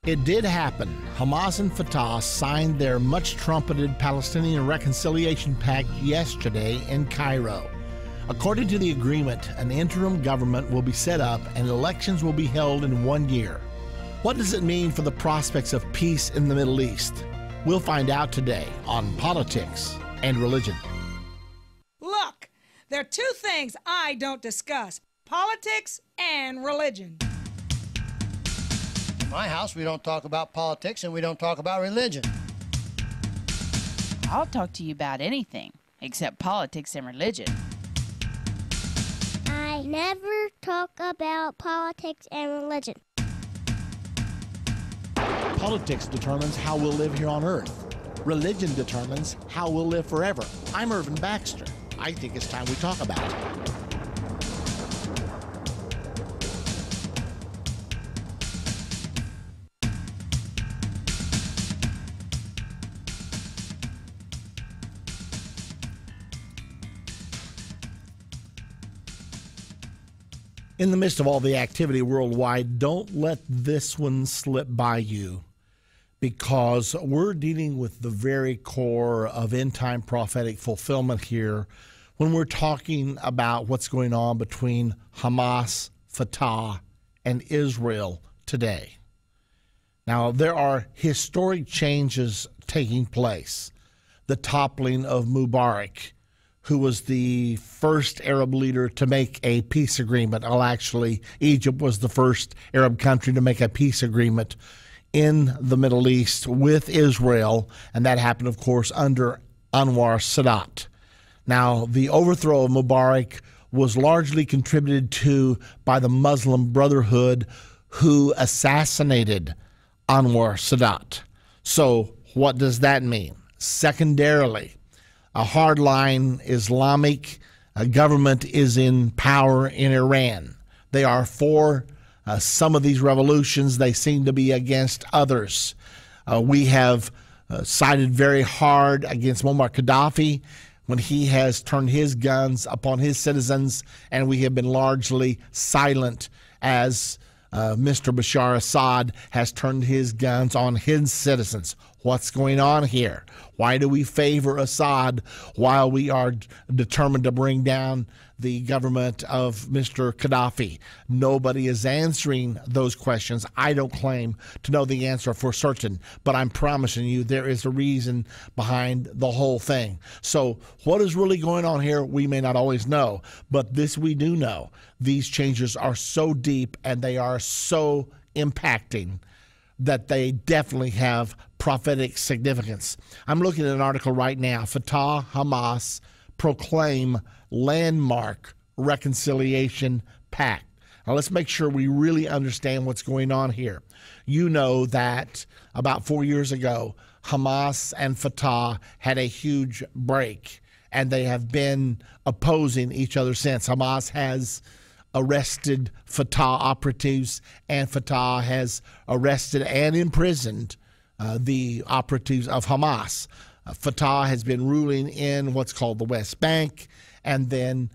It did happen. Hamas and Fatah signed their much-trumpeted Palestinian Reconciliation Pact yesterday in Cairo. According to the agreement, an interim government will be set up and elections will be held in 1 year. What does it mean for the prospects of peace in the Middle East? We'll find out today on Politics and Religion. Look, there are two things I don't discuss: politics and religion. In my house, we don't talk about politics and we don't talk about religion. I'll talk to you about anything except politics and religion. I never talk about politics and religion. Politics determines how we'll live here on earth. Religion determines how we'll live forever. I'm Irvin Baxter. I think it's time we talk about it. In the midst of all the activity worldwide, don't let this one slip by you, because we're dealing with the very core of end-time prophetic fulfillment here when we're talking about what's going on between Hamas, Fatah, and Israel today. Now, there are historic changes taking place. The toppling of Mubarak, who was the first Arab leader to make a peace agreement. Well, actually, Egypt was the first Arab country to make a peace agreement in the Middle East with Israel, and that happened, of course, under Anwar Sadat. Now, the overthrow of Mubarak was largely contributed to by the Muslim Brotherhood, who assassinated Anwar Sadat. So what does that mean? Secondarily, a hardline Islamic government is in power in Iran. They are for some of these revolutions. They seem to be against others. We have sided very hard against Muammar Gaddafi when he has turned his guns upon his citizens, and we have been largely silent as Mr. Bashar Assad has turned his guns on his citizens. What's going on here? Why do we favor Assad while we are determined to bring down the government of Mr. Gaddafi? Nobody is answering those questions. I don't claim to know the answer for certain, but I'm promising you there is a reason behind the whole thing. So what is really going on here, we may not always know, but this we do know. These changes are so deep and they are so impacting that they definitely have prophetic significance. I'm looking at an article right now. Fatah, Hamas proclaim landmark reconciliation pact. Now let's make sure we really understand what's going on here. You know that about 4 years ago, Hamas and Fatah had a huge break, and they have been opposing each other since. Hamas has arrested Fatah operatives, and Fatah has arrested and imprisoned the operatives of Hamas. Fatah has been ruling in what's called the West Bank, and then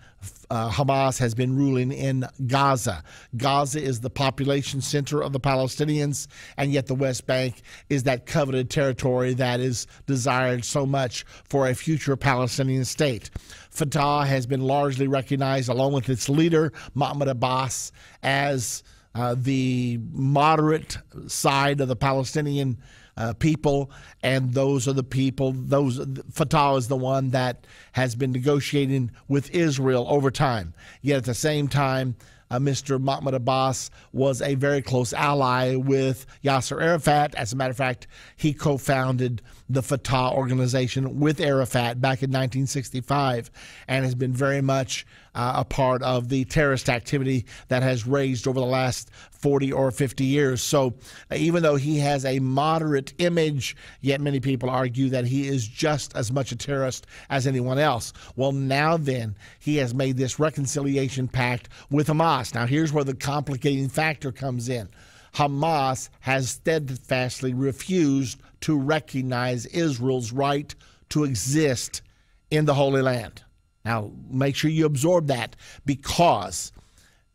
Hamas has been ruling in Gaza. Gaza is the population center of the Palestinians, and yet the West Bank is that coveted territory that is desired so much for a future Palestinian state. Fatah has been largely recognized, along with its leader, Mahmoud Abbas, as the moderate side of the Palestinian people, and those are the people, Fatah is the one that has been negotiating with Israel over time. Yet at the same time, Mr. Mahmoud Abbas was a very close ally with Yasser Arafat. As a matter of fact, he co-founded the Fatah organization with Arafat back in 1965 and has been very much a part of the terrorist activity that has raged over the last 40 or 50 years. So even though he has a moderate image, yet many people argue that he is just as much a terrorist as anyone else. Well, now then, he has made this reconciliation pact with Hamas. Now, here's where the complicating factor comes in. Hamas has steadfastly refused to recognize Israel's right to exist in the Holy Land. Now, make sure you absorb that, because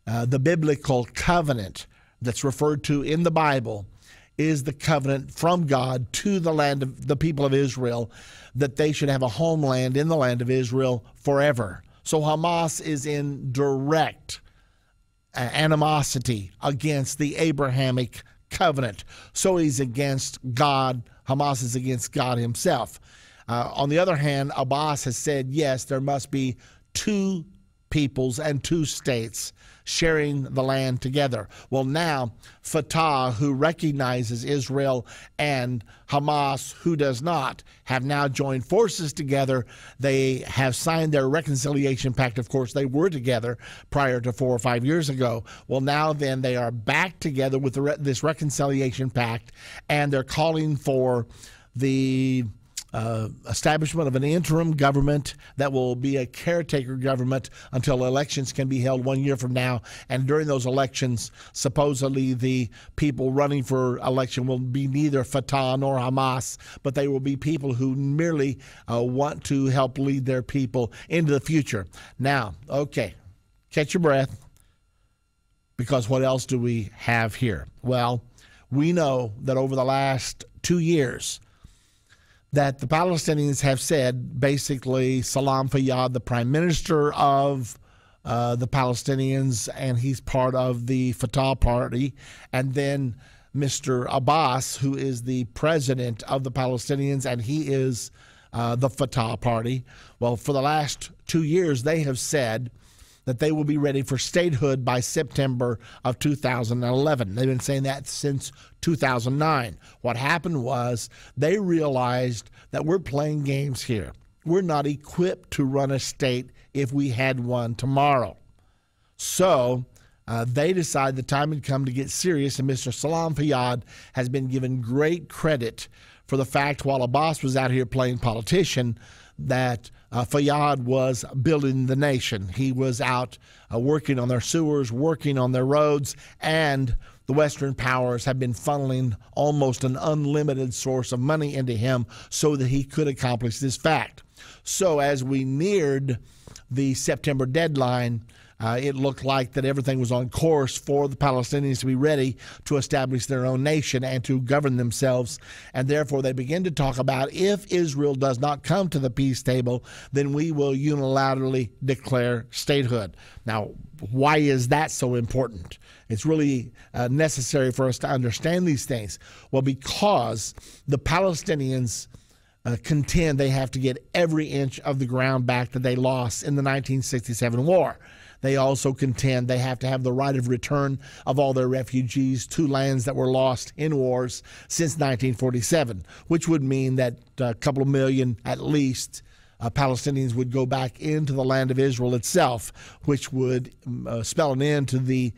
the biblical covenant that's referred to in the Bible is the covenant from God to the land of the people of Israel, that they should have a homeland in the land of Israel forever. So Hamas is in direct animosity against the Abrahamic covenant. So he's against God. Hamas is against God himself. On the other hand, Abbas has said, yes, there must be two peoples and two states sharing the land together. Well, now Fatah, who recognizes Israel, and Hamas, who does not, have now joined forces together. They have signed their reconciliation pact. Of course, they were together prior to 4 or 5 years ago. Well, now then they are back together with this reconciliation pact, and they're calling for the establishment of an interim government that will be a caretaker government until elections can be held 1 year from now. And during those elections, supposedly the people running for election will be neither Fatah nor Hamas, but they will be people who merely want to help lead their people into the future. Now, okay, catch your breath, because what else do we have here? Well, we know that over the last 2 years, that the Palestinians have said, basically, Salam Fayyad, the prime minister of the Palestinians, and he's part of the Fatah party, and then Mr. Abbas, who is the president of the Palestinians, and he is the Fatah party. Well, for the last 2 years, they have said that they will be ready for statehood by September of 2011. They've been saying that since 2009. What happened was they realized that we're playing games here. We're not equipped to run a state if we had one tomorrow. So they decided the time had come to get serious, and Mr. Salam Fayyad has been given great credit for the fact, while Abbas was out here playing politician, that Fayyad was building the nation. He was out working on their sewers, working on their roads, and the Western powers have been funneling almost an unlimited source of money into him so that he could accomplish this fact. So as we neared the September deadline, it looked like that everything was on course for the Palestinians to be ready to establish their own nation and to govern themselves. And therefore, they begin to talk about, if Israel does not come to the peace table, then we will unilaterally declare statehood. Now, why is that so important? It's really necessary for us to understand these things. Well, because the Palestinians contend they have to get every inch of the ground back that they lost in the 1967 war. They also contend they have to have the right of return of all their refugees to lands that were lost in wars since 1947, which would mean that a couple of million at least Palestinians would go back into the land of Israel itself, which would spell an end to the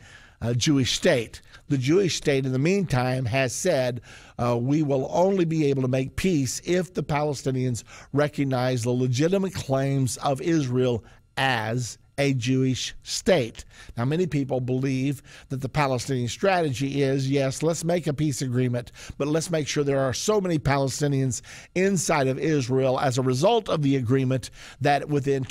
Jewish state. The Jewish state, in the meantime, has said we will only be able to make peace if the Palestinians recognize the legitimate claims of Israel as a Jewish state. Now, many people believe that the Palestinian strategy is, yes, let's make a peace agreement, but let's make sure there are so many Palestinians inside of Israel as a result of the agreement that within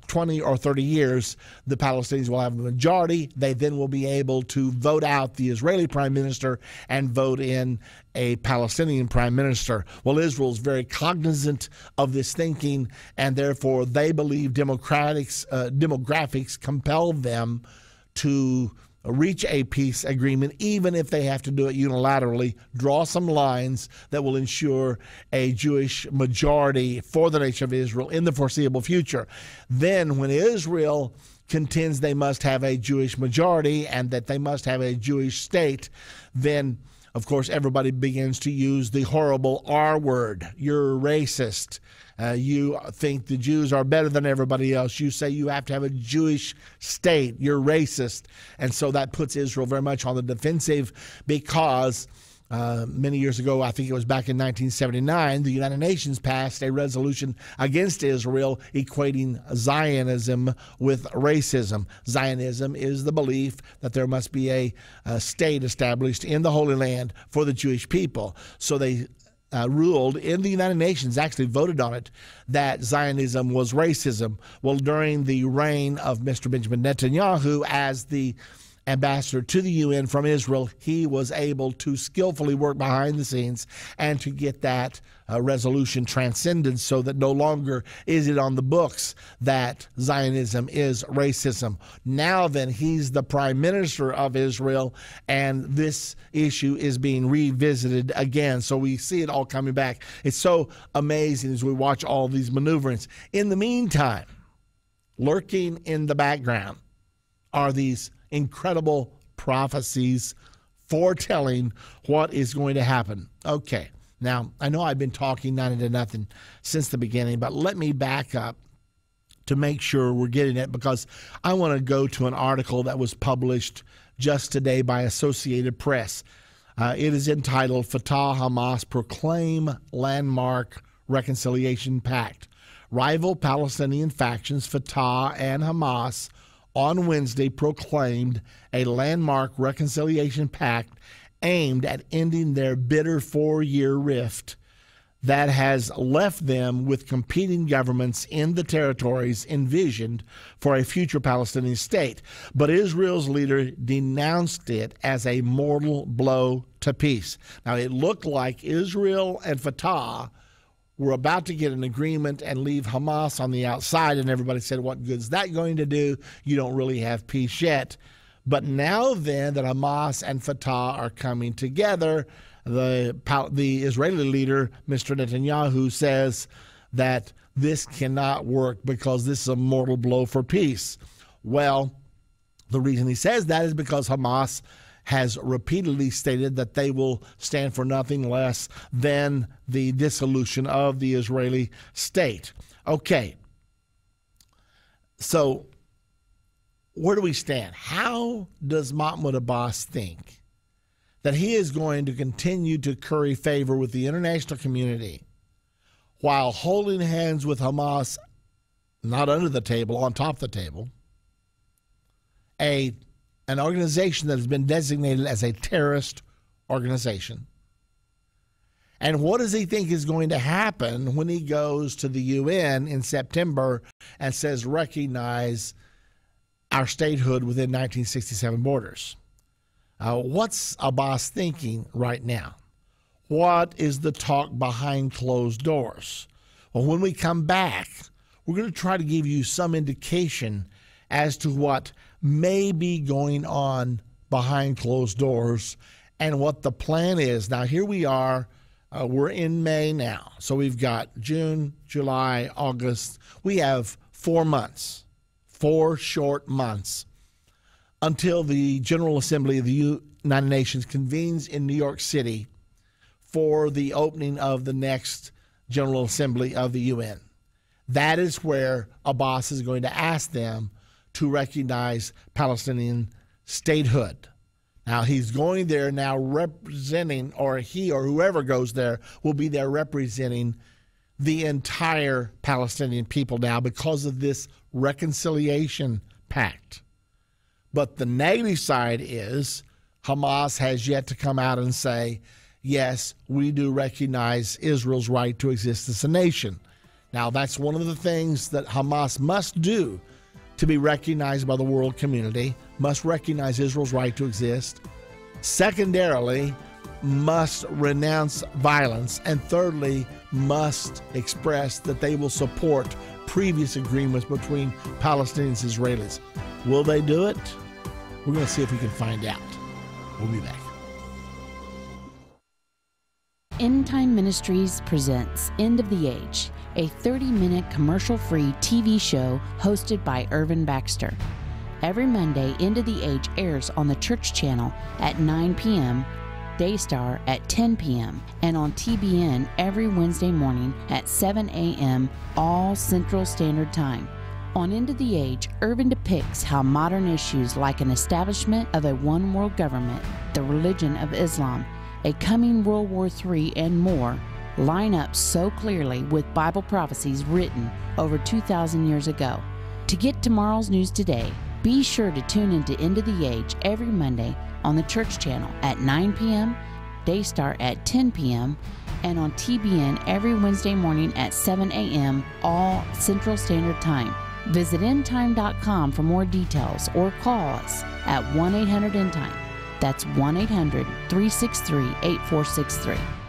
20 or 30 years, the Palestinians will have a majority. They then will be able to vote out the Israeli prime minister and vote in a Palestinian prime minister. Well, Israel is very cognizant of this thinking, and therefore they believe demographics compel them to reach a peace agreement, even if they have to do it unilaterally, draw some lines that will ensure a Jewish majority for the nation of Israel in the foreseeable future. Then when Israel contends they must have a Jewish majority and that they must have a Jewish state, then of course, everybody begins to use the horrible R word. You're racist. You think the Jews are better than everybody else. You say you have to have a Jewish state. You're racist. And so that puts Israel very much on the defensive, because many years ago, I think it was back in 1979, the United Nations passed a resolution against Israel equating Zionism with racism. Zionism is the belief that there must be a state established in the Holy Land for the Jewish people. So they ruled in the United Nations, actually voted on it, that Zionism was racism. Well, during the reign of Mr. Benjamin Netanyahu as the ambassador to the UN from Israel, he was able to skillfully work behind the scenes and to get that resolution transcended, so that no longer is it on the books that Zionism is racism. Now then, he's the prime minister of Israel, and this issue is being revisited again. So we see it all coming back. It's so amazing as we watch all these maneuverings. In the meantime, lurking in the background are these incredible prophecies foretelling what is going to happen. Okay, now I know I've been talking 90 to nothing since the beginning, but let me back up to make sure we're getting it, because I want to go to an article that was published just today by Associated Press. It is entitled, Fatah Hamas Proclaim Landmark Reconciliation Pact. Rival Palestinian factions Fatah and Hamas on Wednesday proclaimed a landmark reconciliation pact aimed at ending their bitter 4-year rift that has left them with competing governments in the territories envisioned for a future Palestinian state. But Israel's leader denounced it as a mortal blow to peace. Now, it looked like Israel and Fatah were about to get an agreement and leave Hamas on the outside, and everybody said, what good is that going to do? You don't really have peace yet. But now then that Hamas and Fatah are coming together, the Israeli leader, Mr. Netanyahu, says that this cannot work because this is a mortal blow for peace. Well, the reason he says that is because Hamas has repeatedly stated that they will stand for nothing less than the dissolution of the Israeli state. Okay, so where do we stand? How does Mahmoud Abbas think that he is going to continue to curry favor with the international community while holding hands with Hamas, not under the table, on top of the table, an organization that has been designated as a terrorist organization? And what does he think is going to happen when he goes to the UN in September and says, recognize our statehood within 1967 borders? What's Abbas thinking right now? What is the talk behind closed doors? Well, when we come back, we're going to try to give you some indication as to what may be going on behind closed doors and what the plan is. Now, here we are. We're in May now. So we've got June, July, August. We have 4 months, 4 short months, until the General Assembly of the United Nations convenes in New York City for the opening of the next General Assembly of the UN. That is where Abbas is going to ask them to recognize Palestinian statehood. Now, he's going there now representing, or he or whoever goes there will be there representing the entire Palestinian people now because of this reconciliation pact. But the negative side is Hamas has yet to come out and say, yes, we do recognize Israel's right to exist as a nation. Now, that's one of the things that Hamas must do to be recognized by the world community, must recognize Israel's right to exist. Secondarily, must renounce violence. And thirdly, must express that they will support previous agreements between Palestinians and Israelis. Will they do it? We're going to see if we can find out. We'll be back. Endtime Ministries presents End of the Age, a 30-minute commercial-free TV show hosted by Irvin Baxter. Every Monday, End of the Age airs on the Church Channel at 9 p.m., Daystar at 10 p.m., and on TBN every Wednesday morning at 7 a.m., all Central Standard Time. On End of the Age, Irvin depicts how modern issues like an establishment of a one-world government, the religion of Islam, a coming World War III, and more line up so clearly with Bible prophecies written over 2,000 years ago. To get tomorrow's news today, be sure to tune into End of the Age every Monday on the Church Channel at 9 p.m., Daystar at 10 p.m., and on TBN every Wednesday morning at 7 a.m., all Central Standard Time. Visit endtime.com for more details or call us at 1-800-ENDTIME. That's 1-800-363-8463.